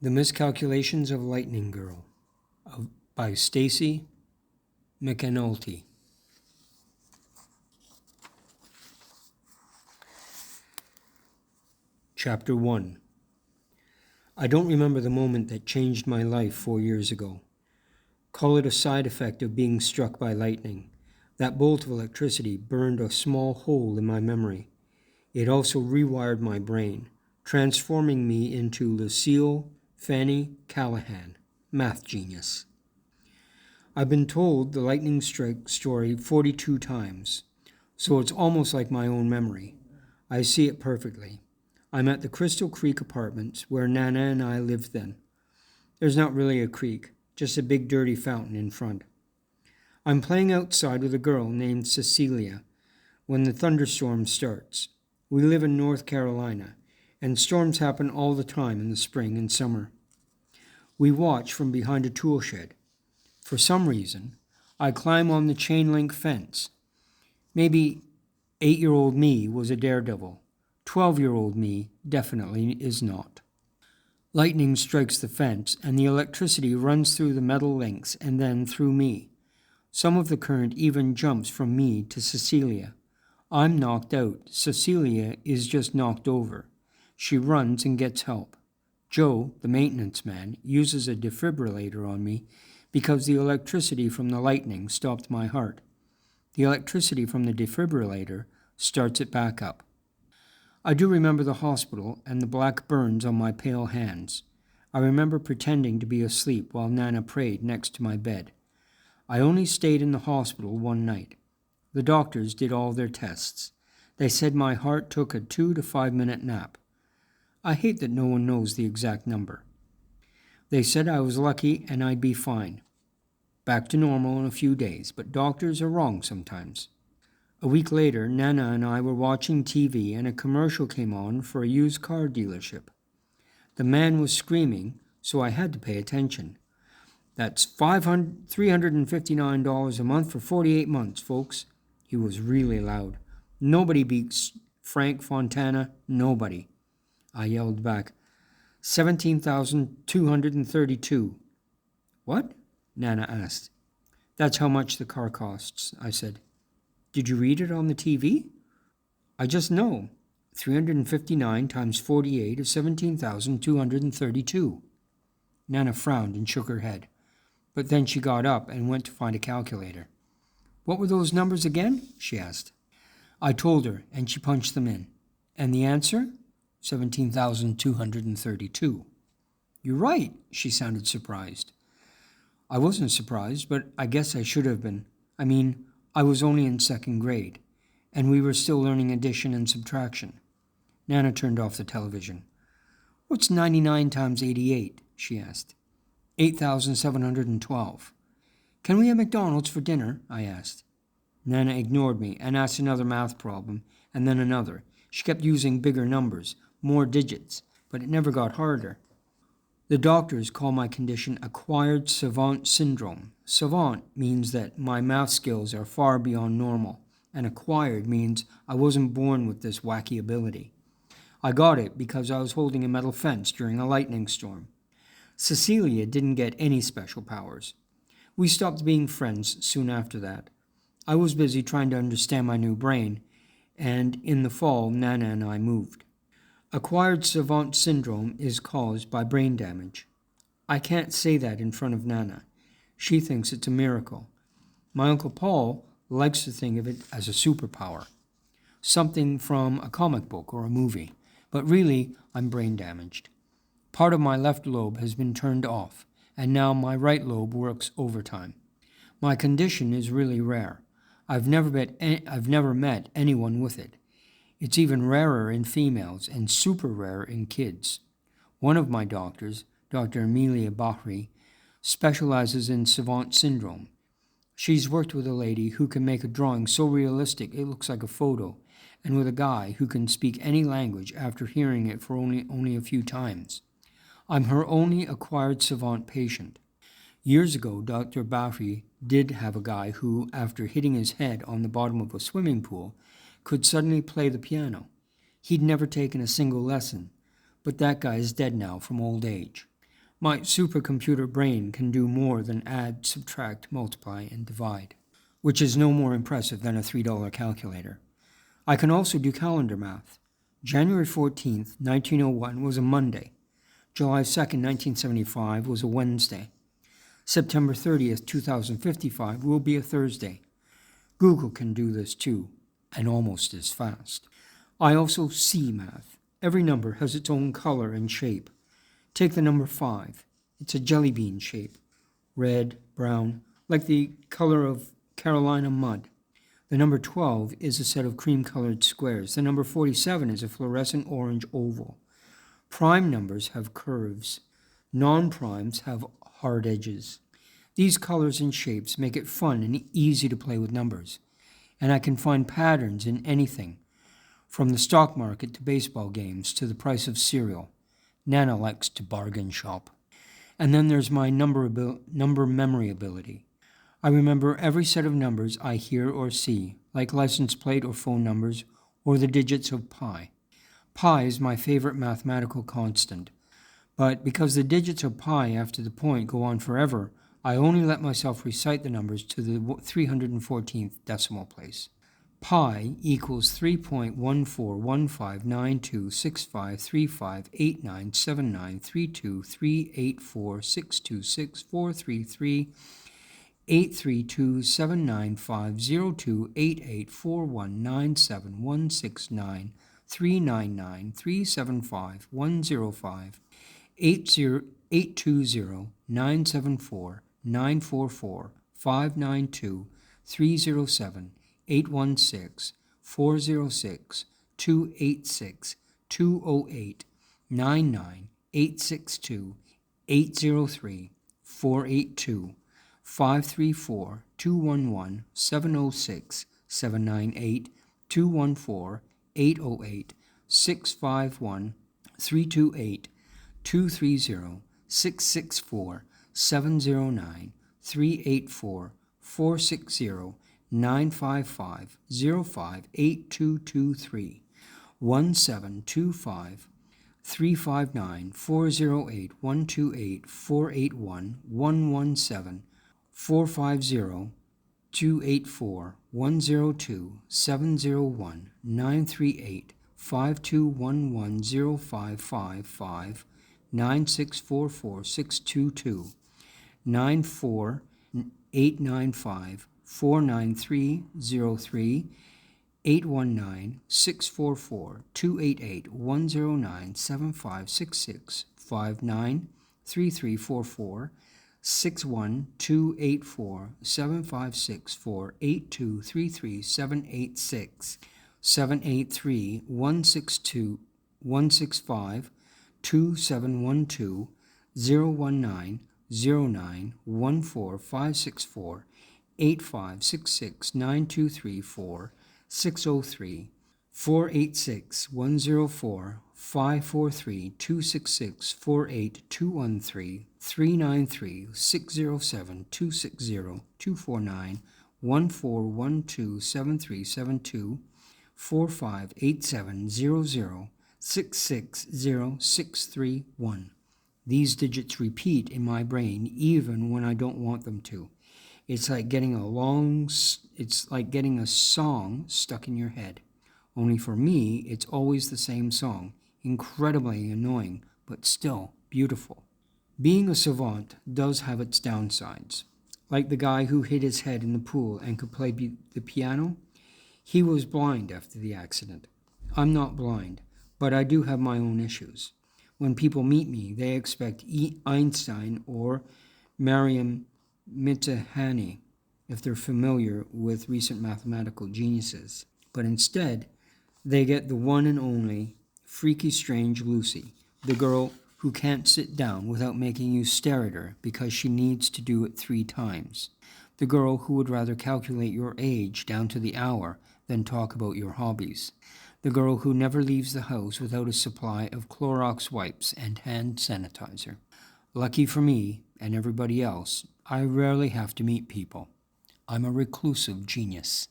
The Miscalculations of Lightning Girl by Stacy McAnulty. Chapter 1. I don't remember the moment that changed my life 4 years ago. Call it a side effect of being struck by lightning. That bolt of electricity burned a small hole in my memory. It also rewired my brain, transforming me into Lucille Fanny Callahan, math genius. I've been told the lightning strike story 42 times, so it's almost like my own memory. I see it perfectly. I'm at the Crystal Creek apartments where Nana and I lived then. There's not really a creek, just a big dirty fountain in front. I'm playing outside with a girl named Cecilia when the thunderstorm starts. We live in North Carolina, and storms happen all the time in the spring and summer. We watch from behind a tool shed. For some reason, I climb on the chain-link fence. Maybe 8-year-old me was a daredevil. 12-year-old me definitely is not. Lightning strikes the fence, and the electricity runs through the metal links and then through me. Some of the current even jumps from me to Cecilia. I'm knocked out. Cecilia is just knocked over. She runs and gets help. Joe, the maintenance man, uses a defibrillator on me because the electricity from the lightning stopped my heart. The electricity from the defibrillator starts it back up. I do remember the hospital and the black burns on my pale hands. I remember pretending to be asleep while Nana prayed next to my bed. I only stayed in the hospital one night. The doctors did all their tests. They said my heart took a 2 to 5 minute nap. I hate that no one knows the exact number. They said I was lucky and I'd be fine. Back to normal in a few days, but doctors are wrong sometimes. A week later, Nana and I were watching TV and a commercial came on for a used car dealership. The man was screaming, so I had to pay attention. That's $359 a month for 48 months, folks. He was really loud. Nobody beats Frank Fontana, nobody. I yelled back, 17,232. What? Nana asked. That's how much the car costs, I said. Did you read it on the TV? I just know. 359 times 48 is 17,232. Nana frowned and shook her head. But then she got up and went to find a calculator. What were those numbers again? She asked. I told her, and she punched them in. And the answer? 17,232. You're right, she sounded surprised. I wasn't surprised, but I guess I should have been. I mean, I was only in 2nd grade, and we were still learning addition and subtraction. Nana turned off the television. What's 99 times 88? She asked. 8,712. Can we have McDonald's for dinner? I asked. Nana ignored me and asked another math problem, and then another. She kept using bigger numbers, more digits, but it never got harder. The doctors call my condition acquired savant syndrome. Savant means that my math skills are far beyond normal, and acquired means I wasn't born with this wacky ability. I got it because I was holding a metal fence during a lightning storm. Cecilia didn't get any special powers. We stopped being friends soon after that. I was busy trying to understand my new brain, and in the fall, Nana and I moved. Acquired savant syndrome is caused by brain damage. I can't say that in front of Nana. She thinks it's a miracle. My Uncle Paul likes to think of it as a superpower, something from a comic book or a movie, but really, I'm brain damaged. Part of my left lobe has been turned off, and now my right lobe works overtime. My condition is really rare. I've never met anyone with it. It's even rarer in females and super rare in kids. One of my doctors, Dr. Amelia Bahri, specializes in savant syndrome. She's worked with a lady who can make a drawing so realistic it looks like a photo, and with a guy who can speak any language after hearing it for only a few times. I'm her only acquired savant patient. Years ago, Dr. Bahri did have a guy who, after hitting his head on the bottom of a swimming pool, could suddenly play the piano. He'd never taken a single lesson, but that guy is dead now from old age. My supercomputer brain can do more than add, subtract, multiply, and divide, which is no more impressive than a $3 calculator. I can also do calendar math. January 14th, 1901 was a Monday. July 2nd, 1975 was a Wednesday. September 30th, 2055 will be a Thursday. Google can do this too, and almost as fast. I also see math. Every number has its own color and shape. Take the number 5. It's a jelly bean shape. Red, brown, like the color of Carolina mud. The number 12 is a set of cream-colored squares. The number 47 is a fluorescent orange oval. Prime numbers have curves. Non-primes have hard edges. These colors and shapes make it fun and easy to play with numbers. And I can find patterns in anything, from the stock market to baseball games to the price of cereal. Nana likes to bargain shop. And then there's my number memory ability. I remember every set of numbers I hear or see, like license plate or phone numbers, or the digits of pi. Pi is my favorite mathematical constant, but because the digits of pi after the point go on forever, I only let myself recite the numbers to the 314th decimal place. Pi equals 458700661. These digits repeat in my brain even when I don't want them to. It's like getting a song stuck in your head. Only for me, it's always the same song. Incredibly annoying, but still beautiful. Being a savant does have its downsides. Like the guy who hit his head in the pool and could play the piano, he was blind after the accident. I'm not blind, but I do have my own issues. When people meet me, they expect Einstein or Mariam Mitahani if they're familiar with recent mathematical geniuses. But instead, they get the one and only freaky strange Lucy, the girl who can't sit down without making you stare at her because she needs to do it 3 times. The girl who would rather calculate your age down to the hour than talk about your hobbies. The girl who never leaves the house without a supply of Clorox wipes and hand sanitizer. Lucky for me, and everybody else, I rarely have to meet people. I'm a reclusive genius.